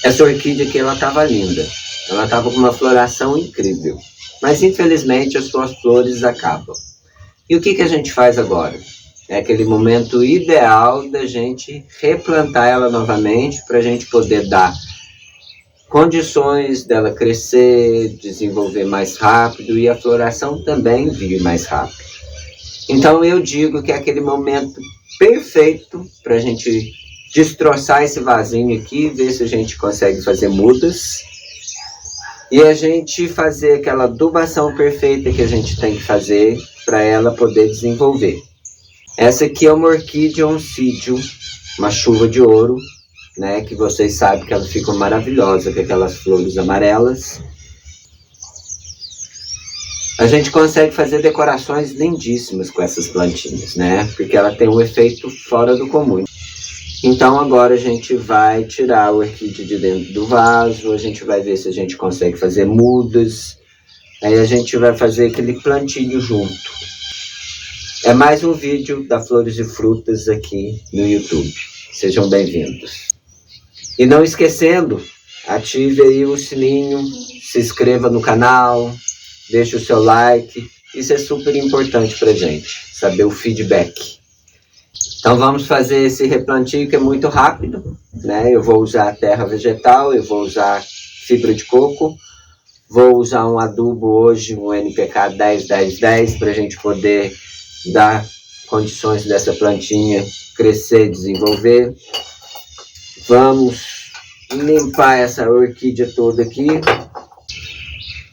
Essa orquídea aqui, ela estava linda. Ela estava com uma floração incrível. Mas, infelizmente, as suas flores acabam. E o que a gente faz agora? É aquele momento ideal da gente replantar ela novamente para a gente poder dar condições dela crescer, desenvolver mais rápido e a floração também vir mais rápido. Então eu digo que é aquele momento perfeito para a gente destroçar esse vasinho aqui, ver se a gente consegue fazer mudas e a gente fazer aquela adubação perfeita que a gente tem que fazer para ela poder desenvolver. Essa aqui é uma orquídea oncídio, uma chuva de ouro, né, que vocês sabem que ela fica maravilhosa com aquelas flores amarelas. A gente consegue fazer decorações lindíssimas com essas plantinhas, né, porque ela tem um efeito fora do comum. Então agora a gente vai tirar a orquídea de dentro do vaso, a gente vai ver se a gente consegue fazer mudas, aí a gente vai fazer aquele plantinho junto. É mais um vídeo da Flores e Frutas aqui no YouTube. Sejam bem-vindos. E não esquecendo, ative aí o sininho, se inscreva no canal, deixe o seu like. Isso é super importante pra gente, saber o feedback. Então vamos fazer esse replantio que é muito rápido, né? Eu vou usar terra vegetal, eu vou usar fibra de coco, vou usar um adubo hoje, um NPK 10-10-10, para a gente poder dar condições dessa plantinha crescer e desenvolver. Vamos limpar essa orquídea toda aqui.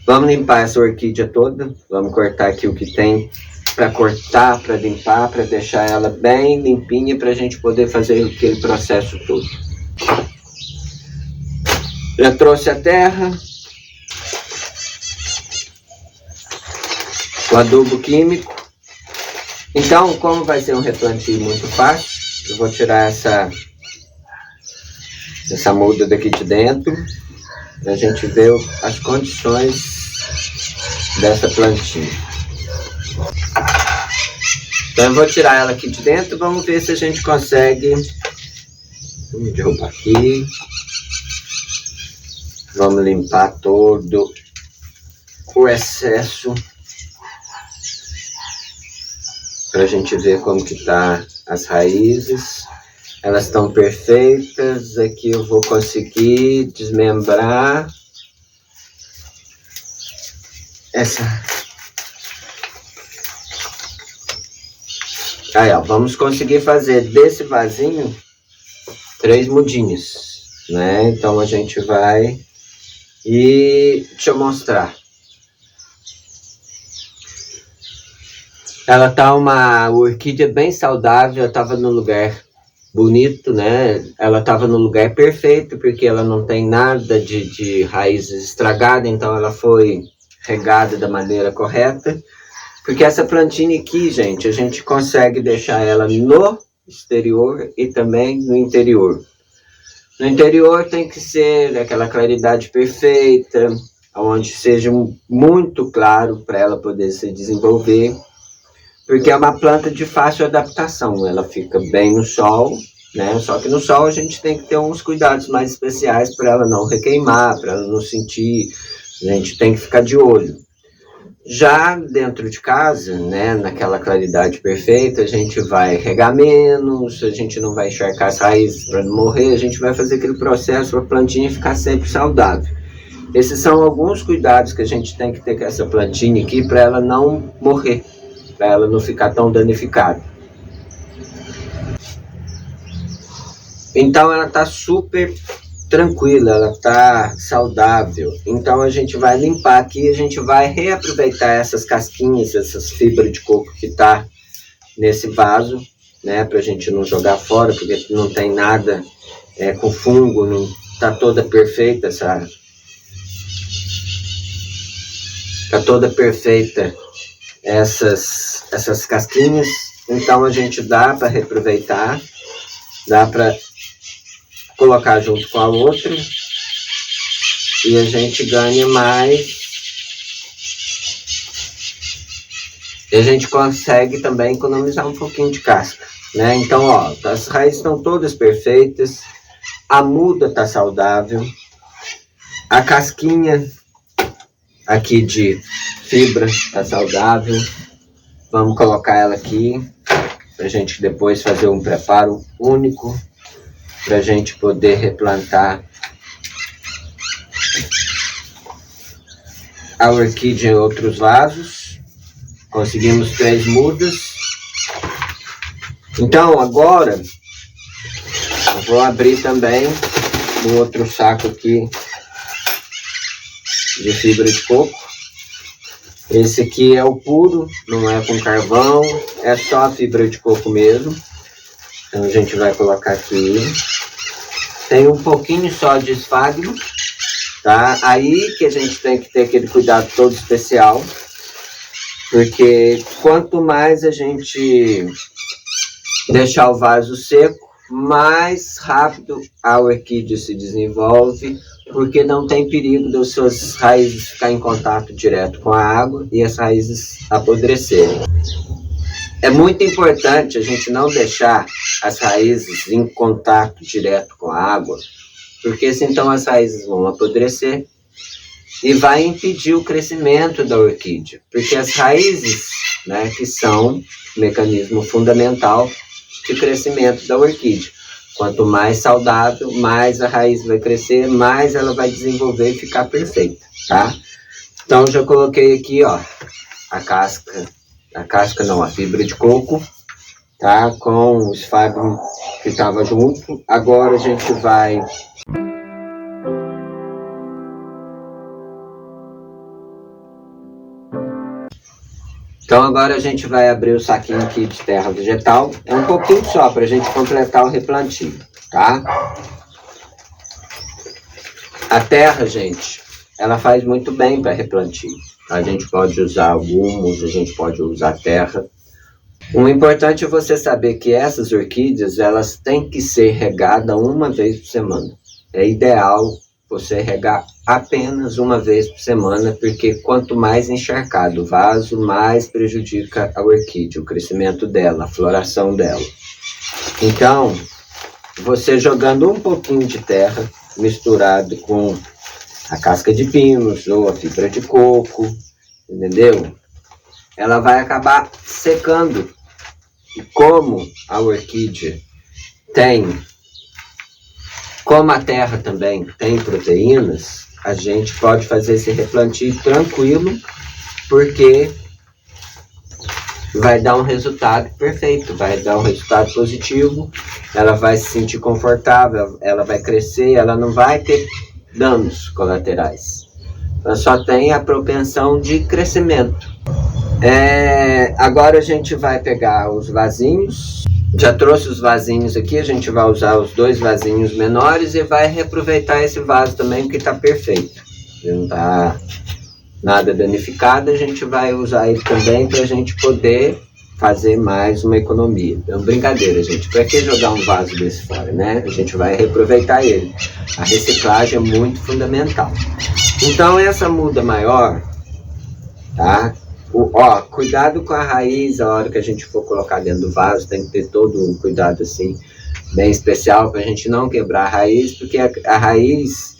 Vamos limpar essa orquídea toda. Vamos cortar aqui o que tem para cortar, para limpar, para deixar ela bem limpinha, para a gente poder fazer aquele processo todo. Já trouxe a terra, o adubo químico. Então, como vai ser um replantio muito fácil, eu vou tirar essa muda daqui de dentro, para a gente ver as condições dessa plantinha. Então eu vou tirar ela aqui de dentro, vamos ver se a gente consegue. Vamos derrubar aqui. Vamos limpar todo o excesso, para a gente ver como que tá as raízes. Elas estão perfeitas. Aqui eu vou conseguir desmembrar essa. Aí, ó, vamos conseguir fazer desse vasinho 3 mudinhas, né? Então a gente vai e deixa eu mostrar. Ela tá uma orquídea bem saudável, estava no lugar bonito, né? Ela estava no lugar perfeito, porque ela não tem nada de raízes estragadas, então ela foi regada da maneira correta. Porque essa plantinha aqui, gente, a gente consegue deixar ela no exterior e também no interior. No interior tem que ser aquela claridade perfeita, onde seja muito claro para ela poder se desenvolver. Porque é uma planta de fácil adaptação, ela fica bem no sol, né? Só que no sol a gente tem que ter uns cuidados mais especiais para ela não requeimar, para ela não sentir, a gente tem que ficar de olho. Já dentro de casa, né, naquela claridade perfeita, a gente vai regar menos, a gente não vai encharcar as raízes para não morrer, a gente vai fazer aquele processo para a plantinha ficar sempre saudável. Esses são alguns cuidados que a gente tem que ter com essa plantinha aqui para ela não morrer, para ela não ficar tão danificada. Então ela está super tranquila, ela está saudável. Então a gente vai limpar aqui, a gente vai reaproveitar essas casquinhas, essas fibras de coco que tá nesse vaso, né, pra gente não jogar fora, porque não tem nada com fungo, não tá toda perfeita tá toda perfeita essas casquinhas. Então a gente dá para reaproveitar, dá para colocar junto com a outra e a gente ganha mais. E a gente consegue também economizar um pouquinho de casca, né? Então, ó, as raízes estão todas perfeitas. A muda tá saudável. A casquinha aqui de fibra tá saudável. Vamos colocar ela aqui pra gente depois fazer um preparo único pra gente poder replantar a orquídea em outros vasos. Conseguimos 3 mudas. Então agora eu vou abrir também o outro saco aqui de fibra de coco. Esse aqui é o puro, não é com carvão, é só a fibra de coco mesmo. Então a gente vai colocar aqui. Tem um pouquinho só de esfagno, tá? Aí que a gente tem que ter aquele cuidado todo especial, porque quanto mais a gente deixar o vaso seco, mais rápido a orquídea se desenvolve, porque não tem perigo das suas raízes ficar em contato direto com a água e as raízes apodrecerem. É muito importante a gente não deixar as raízes em contato direto com a água, porque senão as raízes vão apodrecer e vai impedir o crescimento da orquídea, porque as raízes, né, que são o mecanismo fundamental de crescimento da orquídea. Quanto mais saudável, mais a raiz vai crescer, mais ela vai desenvolver e ficar perfeita, tá? Então já coloquei aqui, ó, a fibra de coco, tá? Com o esfagno que estava junto. Agora a gente vai abrir o saquinho aqui de terra vegetal. É um pouquinho só para a gente completar o replantio, tá? A terra, gente, ela faz muito bem para replantio. A gente pode usar humus, a gente pode usar terra. O importante é você saber que essas orquídeas, elas têm que ser regadas uma vez por semana. É ideal você regar apenas uma vez por semana, porque quanto mais encharcado o vaso, mais prejudica a orquídea, o crescimento dela, a floração dela. Então, você jogando um pouquinho de terra, misturado com a casca de pinos ou a fibra de coco, entendeu? Ela vai acabar secando. E como a orquídea como a terra também tem proteínas, a gente pode fazer esse replantio tranquilo, porque vai dar um resultado perfeito, vai dar um resultado positivo, ela vai se sentir confortável, ela vai crescer, ela não vai ter danos colaterais. Ela só tem a propensão de crescimento. Agora a gente vai pegar os vasinhos. Já trouxe os vasinhos aqui, a gente vai usar os 2 vasinhos menores e vai reaproveitar esse vaso também, porque está perfeito. Não está nada danificado, a gente vai usar ele também para a gente poder fazer mais uma economia. Então, brincadeira, gente. Para que jogar um vaso desse fora, né? A gente vai reaproveitar ele. A reciclagem é muito fundamental. Então, essa muda maior, tá? Cuidado com a raiz, a hora que a gente for colocar dentro do vaso, tem que ter todo um cuidado assim, bem especial, para a gente não quebrar a raiz, porque a raiz,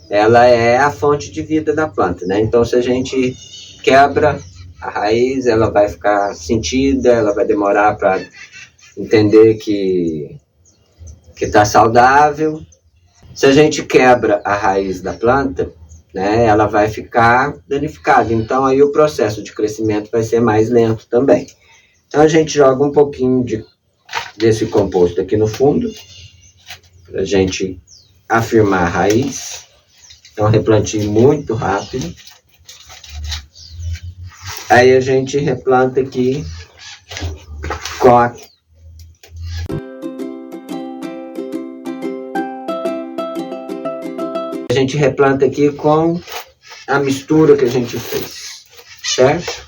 ela é a fonte de vida da planta, né? Então, se a gente quebra a raiz, ela vai ficar sentida, ela vai demorar para entender que está saudável. Se a gente quebra a raiz da planta, né, ela vai ficar danificada. Então, aí o processo de crescimento vai ser mais lento também. Então, a gente joga um pouquinho desse composto aqui no fundo, para a gente afirmar a raiz. Então, replantio muito rápido. Aí, a gente replanta aqui com a gente replanta aqui com a mistura que a gente fez, certo?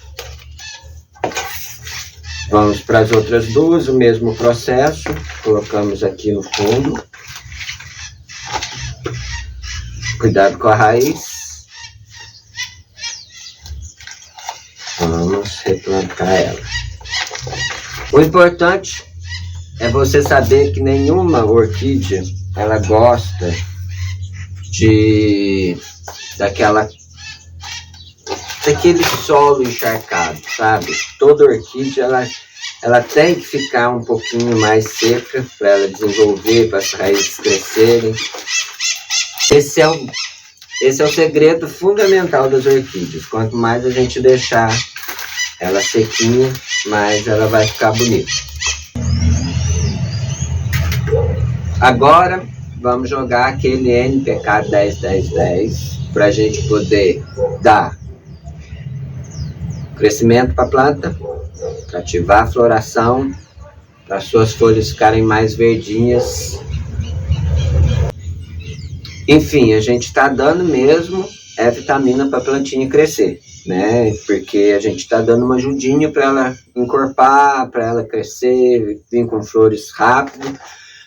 Vamos para as outras duas, o mesmo processo, colocamos aqui no fundo. Cuidado com a raiz. Vamos replantar ela. O importante é você saber que nenhuma orquídea ela gosta daquele solo encharcado, sabe? Toda orquídea, ela tem que ficar um pouquinho mais seca para ela desenvolver, para as raízes crescerem. Esse é o segredo fundamental das orquídeas. Quanto mais a gente deixar ela sequinha, mais ela vai ficar bonita. Agora, vamos jogar aquele NPK 10-10-10 para a gente poder dar crescimento para a planta, para ativar a floração, para as suas folhas ficarem mais verdinhas. Enfim, a gente está dando mesmo vitamina para a plantinha crescer, né? Porque a gente está dando uma ajudinha para ela encorpar, para ela crescer, vir com flores rápido.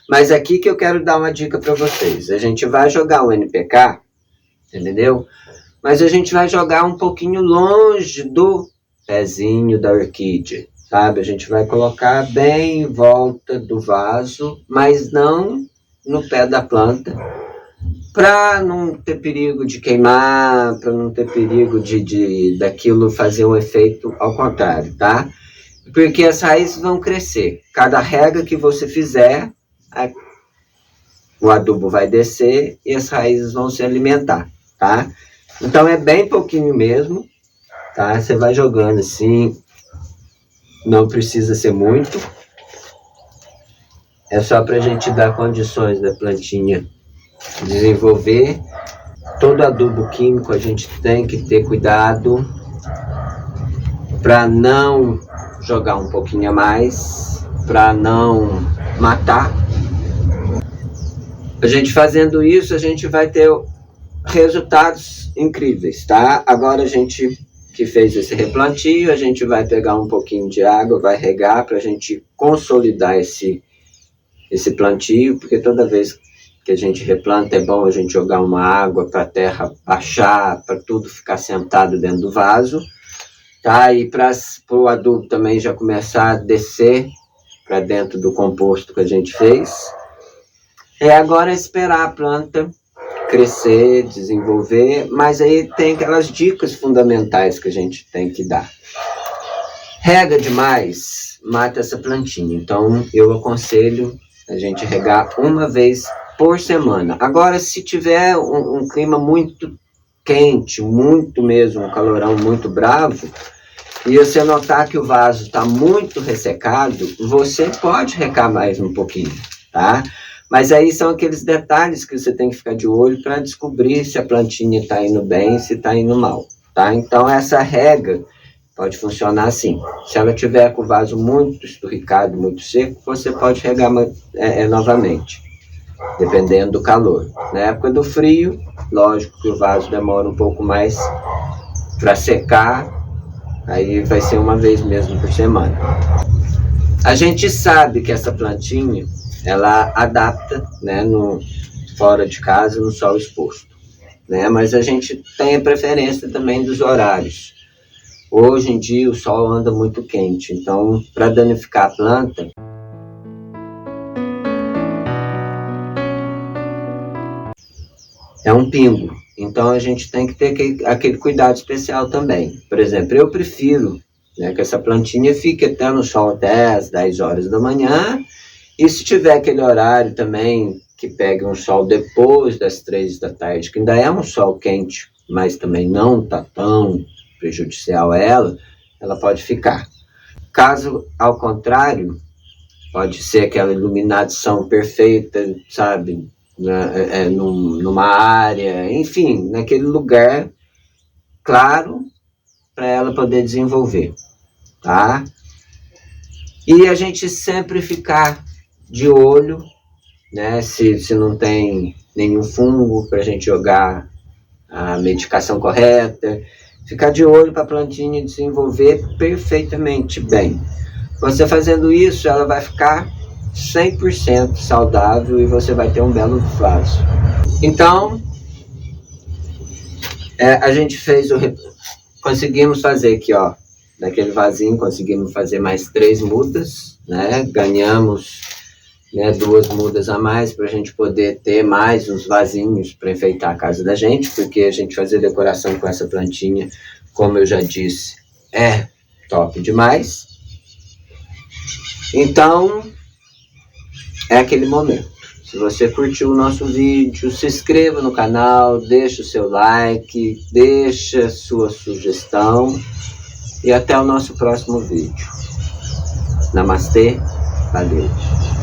Mas aqui que eu quero dar uma dica para vocês. A gente vai jogar o NPK, entendeu? Mas a gente vai jogar um pouquinho longe do pezinho da orquídea, sabe? A gente vai colocar bem em volta do vaso, mas não no pé da planta, para não ter perigo de queimar, para não ter perigo daquilo fazer um efeito ao contrário, tá? Porque as raízes vão crescer. Cada rega que você fizer, o adubo vai descer e as raízes vão se alimentar, tá? Então é bem pouquinho mesmo, tá? Você vai jogando assim, não precisa ser muito. É só para a gente dar condições da plantinha desenvolver. Todo adubo químico a gente tem que ter cuidado para não jogar um pouquinho a mais, para não matar. A gente fazendo isso, a gente vai ter resultados incríveis, tá? Agora a gente que fez esse replantio, a gente vai pegar um pouquinho de água, vai regar para a gente consolidar esse plantio, porque toda vez que a gente replanta é bom a gente jogar uma água para a terra baixar, para tudo ficar sentado dentro do vaso, tá? E para o adubo também já começar a descer para dentro do composto que a gente fez. Agora é esperar a planta crescer, desenvolver, mas aí tem aquelas dicas fundamentais que a gente tem que dar. Rega demais, mata essa plantinha. Então eu aconselho a gente regar uma vez por semana. Agora, se tiver um clima muito quente, muito mesmo, um calorão muito bravo, e você notar que o vaso está muito ressecado, você pode regar mais um pouquinho, tá? Mas aí são aqueles detalhes que você tem que ficar de olho para descobrir se a plantinha está indo bem, se está indo mal, tá? Então essa rega pode funcionar assim. Se ela tiver com o vaso muito esturricado, muito seco, você pode regar novamente, dependendo do calor. Na época do frio, lógico que o vaso demora um pouco mais para secar, aí vai ser uma vez mesmo por semana. A gente sabe que essa plantinha, ela adapta, né, fora de casa, no sol exposto, né? Mas a gente tem a preferência também dos horários. Hoje em dia o sol anda muito quente, então para danificar a planta, é um pingo. Então a gente tem que ter aquele cuidado especial também. Por exemplo, eu prefiro, né, que essa plantinha fique até no sol até as 10 horas da manhã. E se tiver aquele horário também que pegue um sol depois das 3 da tarde, que ainda é um sol quente, mas também não está tão prejudicial a ela pode ficar. Caso ao contrário, pode ser aquela iluminação perfeita, sabe? Numa área, enfim, naquele lugar claro para ela poder desenvolver, tá? E a gente sempre ficar de olho, né, se não tem nenhum fungo para a gente jogar a medicação correta, ficar de olho para a plantinha desenvolver perfeitamente bem. Você fazendo isso, ela vai ficar 100% saudável e você vai ter um belo vaso. Então, a gente conseguimos fazer aqui, ó, daquele vasinho, conseguimos fazer mais 3 mudas, né? Ganhamos né, 2 mudas a mais para a gente poder ter mais uns vasinhos para enfeitar a casa da gente, porque a gente fazer decoração com essa plantinha, como eu já disse, é top demais. Então, é aquele momento. Se você curtiu o nosso vídeo, se inscreva no canal, deixa o seu like, deixa sua sugestão e até o nosso próximo vídeo. Namastê, valeu!